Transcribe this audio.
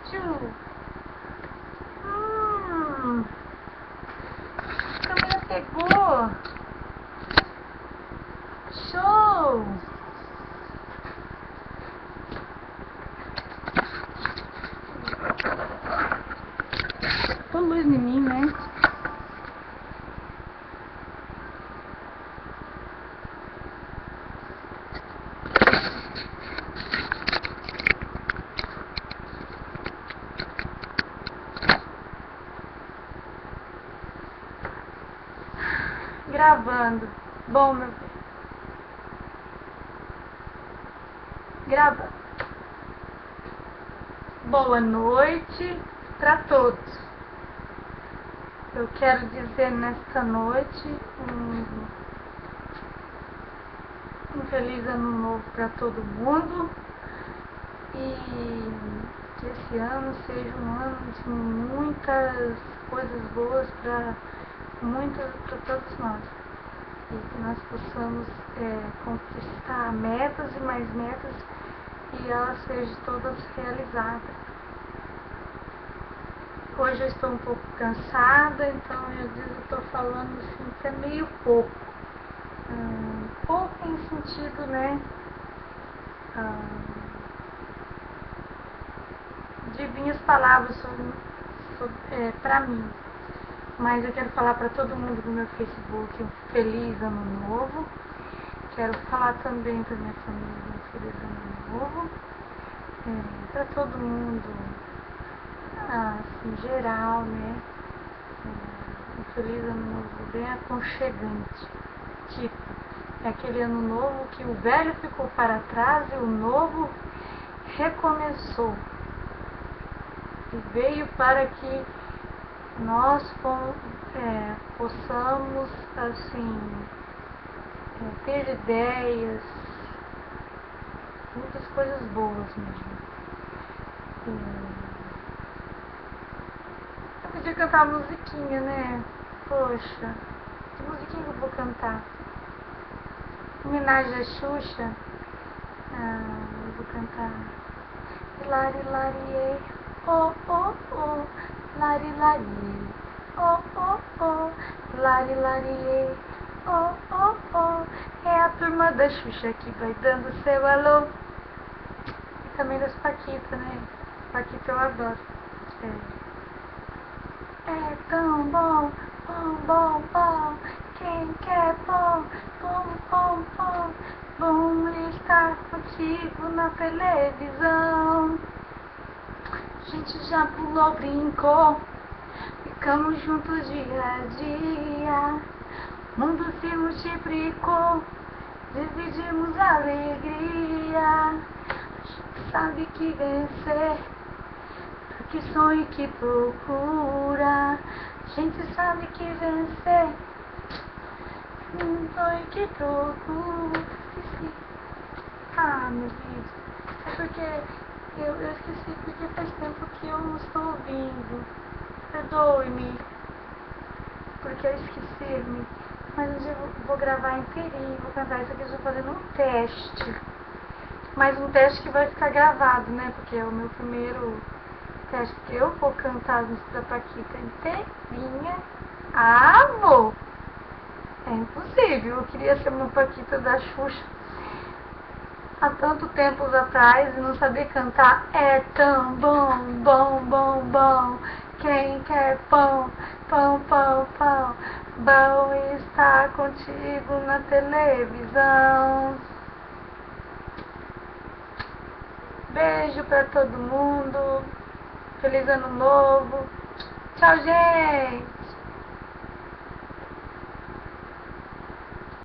Tchu. A câmera pegou. Show. Tô luz em mim, né? Gravando. Bom, meu bem. Gravando. Boa noite para todos. Eu quero dizer nesta noite um feliz ano novo para todo mundo e que esse ano seja um ano de muitas coisas boas para todos nós e que nós possamos conquistar metas e mais metas e elas sejam todas realizadas. Hoje eu estou um pouco cansada, então eu estou falando assim que é meio pouco. Pouco em sentido, né, de vir as palavras para mim. Mas eu quero falar para todo mundo do meu Facebook um feliz ano novo. Quero falar também para minha família um feliz ano novo. Para todo mundo, assim, geral, né? Um feliz ano novo bem aconchegante. Tipo, é aquele ano novo que o velho ficou para trás e o novo recomeçou. E veio para que nós possamos, assim, ter ideias, muitas coisas boas mesmo. Eu podia cantar uma musiquinha, né? Poxa, que musiquinha que eu vou cantar? Homenagem à Xuxa. Eu vou cantar Lari Lari, oh oh oh, Lari Lari, oh oh oh, Lari Lari, oh oh oh. É a turma da Xuxa que vai dando seu alô. E também das Paquita, né? Paquita eu adoro. É tão bom, bom, bom, bom. Quem quer bom, bom, bom, bom. Bom estar contigo na televisão. A gente já pulou, brincou, ficamos juntos dia a dia. O mundo se multiplicou, dividimos a alegria. A gente sabe que vencer, que sonho que procura. A gente sabe que vencer, um sonho que procura. Esqueci. Meu vídeo. É porque eu esqueci, porque faz tempo que eu não estou ouvindo. Perdoe-me, porque eu esqueci-me. Mas um dia eu vou gravar inteirinho, vou cantar isso aqui, eu estou fazendo um teste. Mas um teste que vai ficar gravado, né? Porque é o meu primeiro teste, que eu vou cantar as músicas da Paquita inteirinha. Vou! É impossível, eu queria ser uma Paquita da Xuxa há tanto tempo atrás e não saber cantar. É tão bom, bom, bom, bom. Quem quer pão, pão, pão, pão. Bom estar contigo na televisão. Beijo pra todo mundo. Feliz ano novo. Tchau, gente!